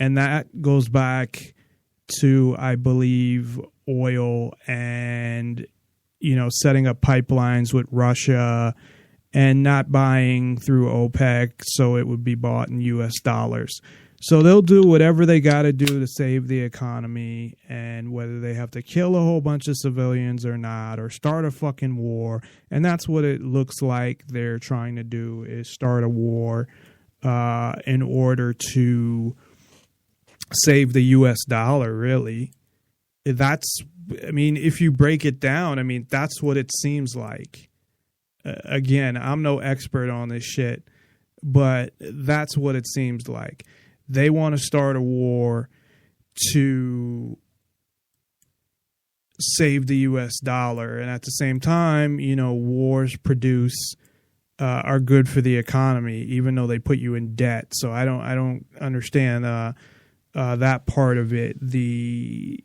And that goes back to, I believe, oil and, setting up pipelines with Russia and not buying through OPEC, so it would be bought in U.S. dollars. So they'll do whatever they got to do to save the economy, and whether they have to kill a whole bunch of civilians or not, or start a fucking war. And that's what it looks like they're trying to do, is start a war in order to save the U.S. dollar, really. If you break it down, that's what it seems like. Again, I'm no expert on this shit, but that's what it seems like. They want to start a war to save the U.S. dollar. And at the same time, wars are good for the economy, even though they put you in debt. So I don't understand that part of it, the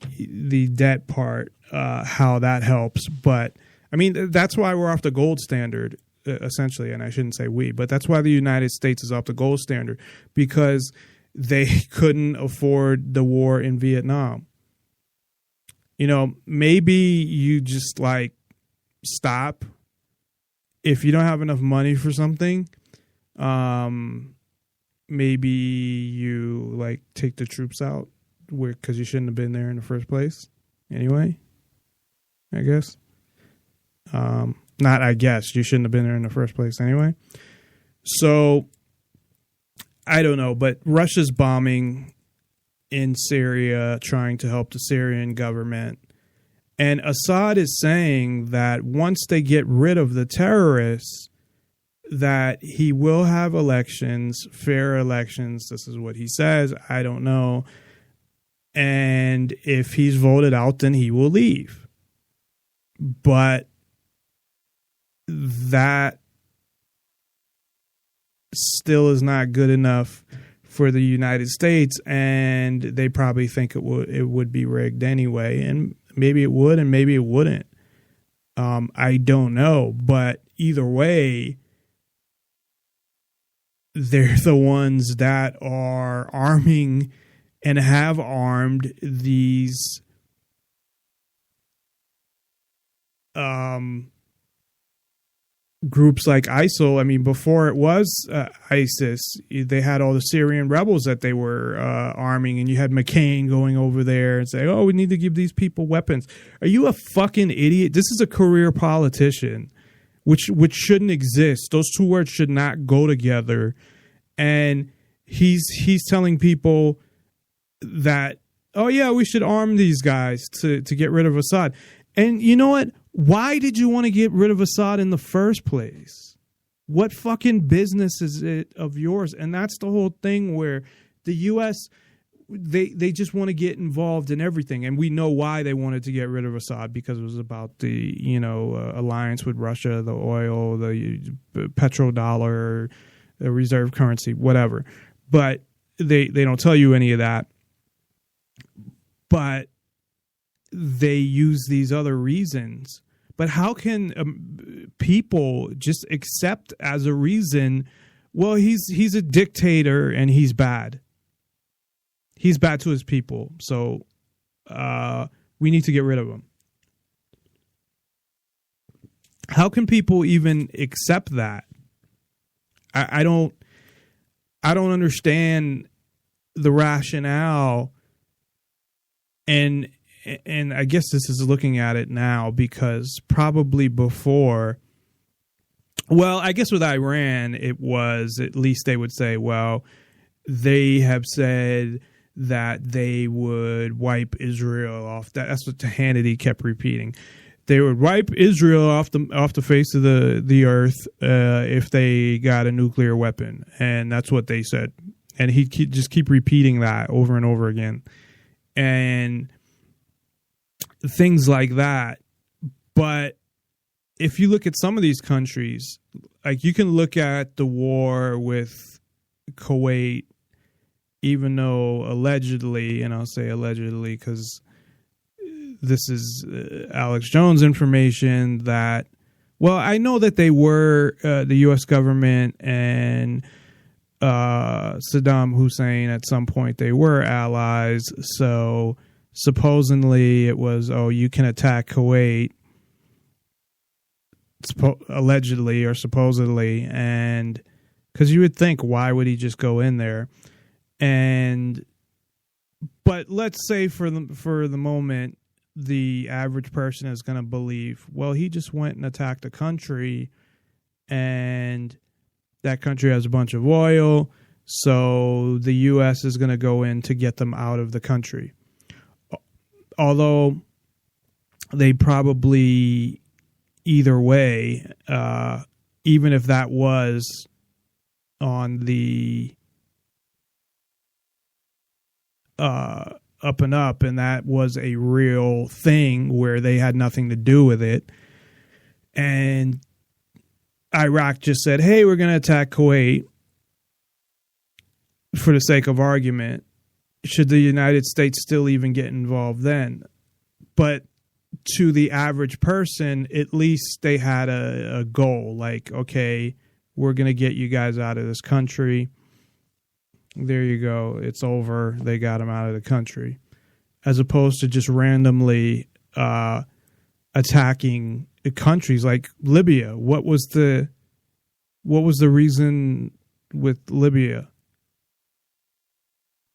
debt part, how that helps. But that's why we're off the gold standard, essentially. And I shouldn't say we, but that's why the United States is off the gold standard, because they couldn't afford the war in Vietnam. Maybe you just stop if you don't have enough money for something. Maybe you take the troops out because you shouldn't have been there in the first place. Anyway, I guess. Not I guess. You shouldn't have been there in the first place anyway. So, I don't know, but Russia's bombing in Syria, trying to help the Syrian government. And Assad is saying that once they get rid of the terrorists, that he will have elections, fair elections. This is what he says. I don't know. And if he's voted out, then he will leave. But that still is not good enough for the United States, and they probably think it would be rigged anyway. And maybe it would, and maybe it wouldn't. I don't know, but either way, they're the ones that are arming and have armed these groups like ISIL. Before it was ISIS, they had all the Syrian rebels that they were arming, and you had McCain going over there and say, "Oh, we need to give these people weapons." Are you a fucking idiot? This is a career politician, which shouldn't exist. Those two words should not go together. And he's telling people that, oh yeah, we should arm these guys to get rid of Assad. And you know what? Why did you want to get rid of Assad in the first place? What fucking business is it of yours? And that's the whole thing, where the U.S., they just want to get involved in everything. And we know why they wanted to get rid of Assad, because it was about the, alliance with Russia, the oil, the petrodollar, the reserve currency, whatever. But they don't tell you any of that. But they use these other reasons. But how can people just accept as a reason, well, he's a dictator and he's bad. He's bad to his people, so we need to get rid of him. How can people even accept that? I don't understand the rationale, and I guess this is looking at it now, because probably before, well, I guess with Iran, it was, at least they would say, well, they have said that they would wipe Israel off. That's what Hannity kept repeating. They would wipe Israel off the face of the earth if they got a nuclear weapon, and that's what they said. And he'd just keep repeating that over and over again, and things like that. But if you look at some of these countries, like you can look at the war with Kuwait, even though allegedly, and I'll say allegedly because this is Alex Jones information, that, well, I know that they were, the U.S. government and Saddam Hussein, at some point they were allies. So supposedly it was, you can attack Kuwait, allegedly or supposedly, and because you would think, why would he just go in there? But let's say for the moment, the average person is going to believe, well, he just went and attacked a country, and that country has a bunch of oil, so the U.S. is going to go in to get them out of the country. Although they probably, either way, even if that was on the up and up, and that was a real thing where they had nothing to do with it, and Iraq just said, hey, we're going to attack Kuwait for the sake of argument, should the United States still even get involved then? But to the average person, at least they had a goal, like, okay, we're going to get you guys out of this country. There you go. It's over. They got them out of the country. As opposed to just randomly attacking countries like Libya. What was the reason with Libya?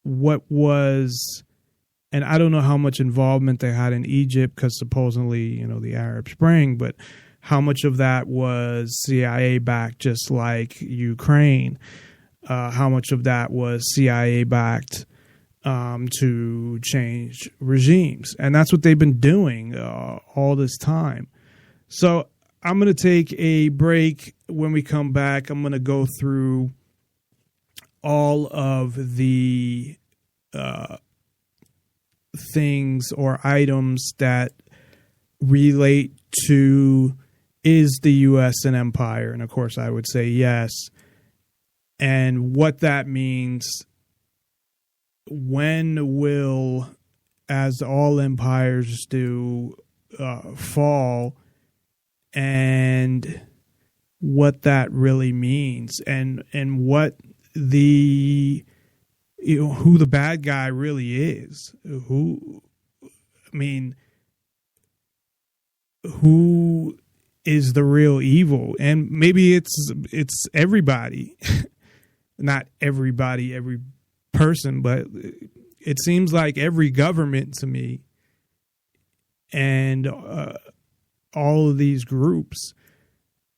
What was, and I don't know how much involvement they had in Egypt, because supposedly, the Arab Spring, but how much of that was CIA backed, just like Ukraine? How much of that was CIA backed to change regimes? And that's what they've been doing all this time. So I'm going to take a break. When we come back, I'm going to go through all of the things or items that relate to, is the U.S. an empire? And of course I would say yes. And what that means, when will, as all empires do, fall, and what that really means, and what the, who the bad guy really is. Who is the real evil? And maybe it's everybody. Not everybody, every person, but it seems like every government to me, and all of these groups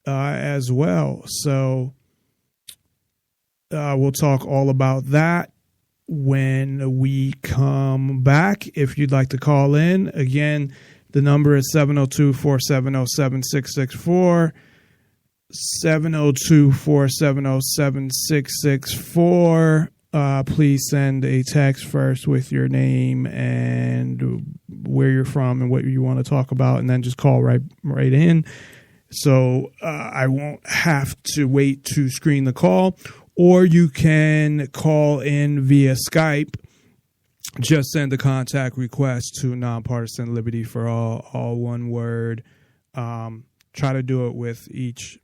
as well. So we'll talk all about that when we come back. If you'd like to call in, again, the number is 702-470-7664. 702-470-7664. Please send a text first with your name and where you're from and what you want to talk about, and then just call right in. So I won't have to wait to screen the call. Or you can call in via Skype. Just send a contact request to NonPartisanLibertyForall, all one word. Try to do it with each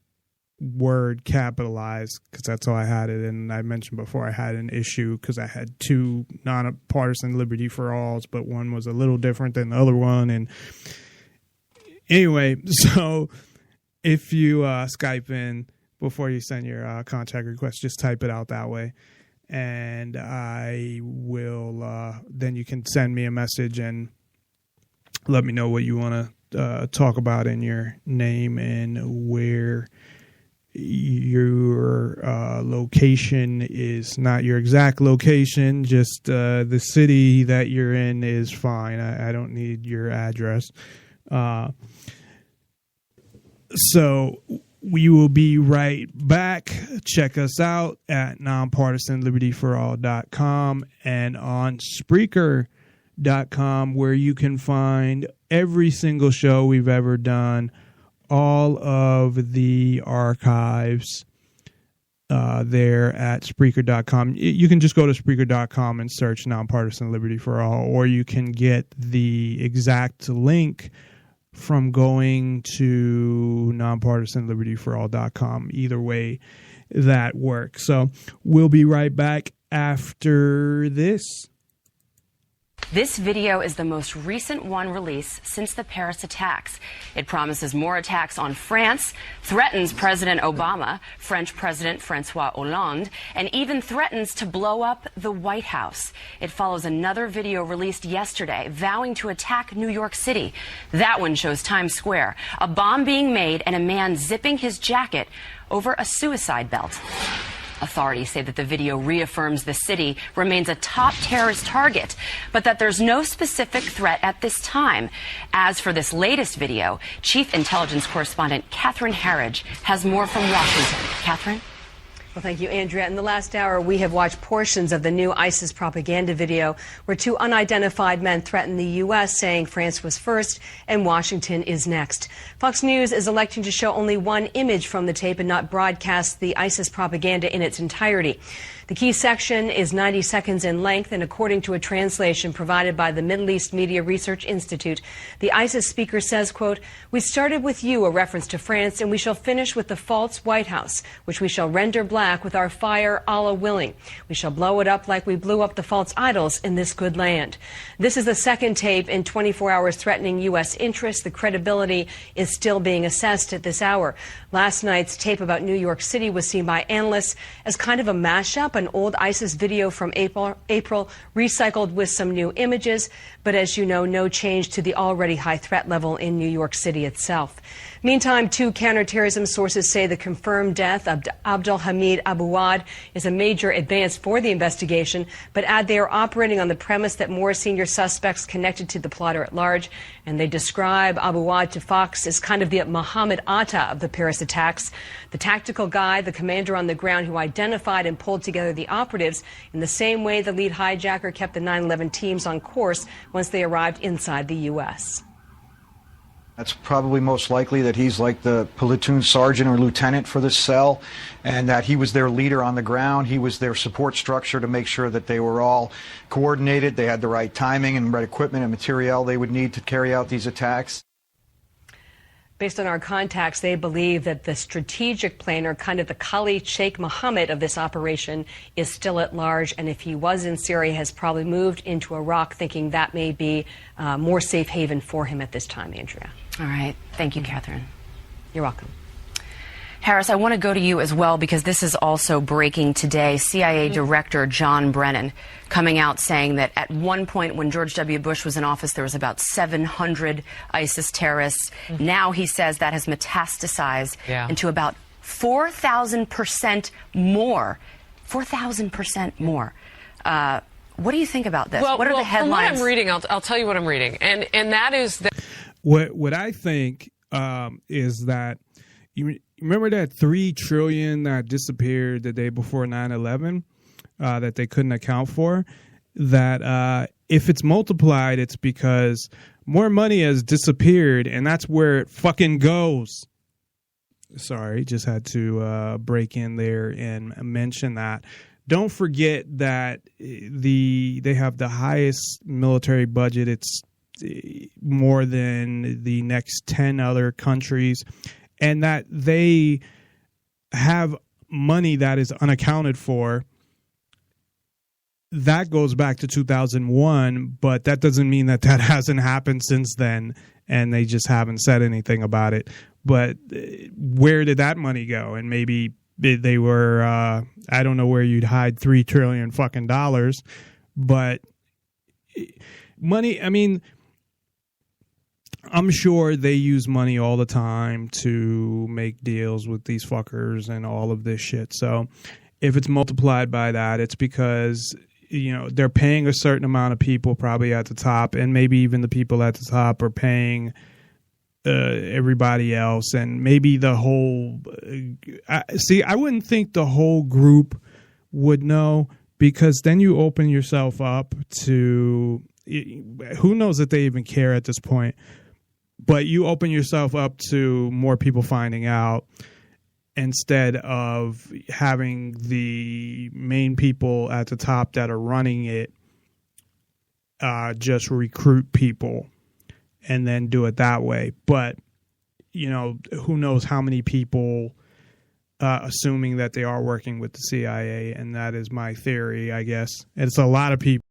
word capitalized, because that's how I had it. And I mentioned before, I had an issue because I had two nonpartisan liberty for alls, but one was a little different than the other one. And anyway, so if you Skype in before you send your contact request, just type it out that way, and I will then you can send me a message and let me know what you want to talk about in your name and where your location is. Not your exact location, just the city that you're in is fine. I don't need your address. So we will be right back. Check us out at NonPartisanLibertyForall.com and on Spreaker.com, where you can find every single show we've ever done, all of the archives there at Spreaker.com. You can just go to Spreaker.com and search Nonpartisan Liberty for All, or you can get the exact link from going to NonPartisanLibertyForall.com. Either way, that work. So we'll be right back after this. This video is the most recent one released since the Paris attacks. It promises more attacks on France, threatens President Obama, French President Francois Hollande, and even threatens to blow up the White House. It follows another video released yesterday vowing to attack New York City. That one shows Times Square, a bomb being made and a man zipping his jacket over a suicide belt. Authorities say that the video reaffirms the city remains a top terrorist target, but that there's no specific threat at this time. As for this latest video, Chief Intelligence Correspondent Catherine Harridge has more from Washington. Catherine? Well, thank you, Andrea. In the last hour, we have watched portions of the new ISIS propaganda video where two unidentified men threatened the U.S., saying France was first and Washington is next. Fox News is electing to show only one image from the tape and not broadcast the ISIS propaganda in its entirety. The key section is 90 seconds in length, and according to a translation provided by the Middle East Media Research Institute, the ISIS speaker says, quote, "We started with you," a reference to France, "and we shall finish with the false White House, which we shall render black with our fire, Allah willing. We shall blow it up like we blew up the false idols in this good land." This is the second tape in 24 hours threatening U.S. interests. The credibility is still being assessed at this hour. Last night's tape about New York City was seen by analysts as kind of a mashup, an old ISIS video from April recycled with some new images, but as you know, no change to the already high threat level in New York City itself. Meantime, two counterterrorism sources say the confirmed death of Abdul Hamid Abuad is a major advance for the investigation, but add they are operating on the premise that more senior suspects connected to the plotter at large, and they describe Abuad to Fox as kind of the Muhammad Atta of the Paris attacks, the tactical guy, the commander on the ground who identified and pulled together the operatives in the same way the lead hijacker kept the 9/11 teams on course once they arrived inside the U.S. That's probably most likely that he's like the platoon sergeant or lieutenant for this cell, and that he was their leader on the ground. He was their support structure to make sure that they were all coordinated, they had the right timing and right equipment and materiel they would need to carry out these attacks. Based on our contacts, they believe that the strategic planner, kind of the Khalid Sheikh Mohammed of this operation, is still at large, and if he was in Syria, has probably moved into Iraq, thinking that may be more safe haven for him at this time, Andrea. All right. Thank you, Catherine. You're welcome. Harris, I want to go to you as well because this is also breaking today. CIA Director John Brennan coming out saying that at one point when George W. Bush was in office, there was about 700 ISIS terrorists. Now he says that has metastasized into about 4,000% more. 4,000% more. What do you think about this? What are the headlines? From what I'm reading, I'll tell you what I'm reading. And that is that. What I think is that you remember that $3 trillion that disappeared the day before 9/11 that they couldn't account for? That if it's multiplied, it's because more money has disappeared, and that's where it fucking goes. Sorry, just had to break in there and mention that. Don't forget that they have the highest military budget. It's more than the next 10 other countries, and that they have money that is unaccounted for. That goes back to 2001, but that doesn't mean that hasn't happened since then, and they just haven't said anything about it. But where did that money go? And maybe they were, I don't know where you'd hide $3 trillion fucking dollars, but money, I mean, I'm sure they use money all the time to make deals with these fuckers and all of this shit. So if it's multiplied by that, it's because, you know, they're paying a certain amount of people probably at the top, and maybe even the people at the top are paying everybody else, and maybe the whole I wouldn't think the whole group would know, because then you open yourself up to, who knows if they even care at this point, but you open yourself up to more people finding out instead of having the main people at the top that are running it just recruit people and then do it that way. But, you know, who knows how many people assuming that they are working with the CIA, and that is my theory, I guess. And it's a lot of people.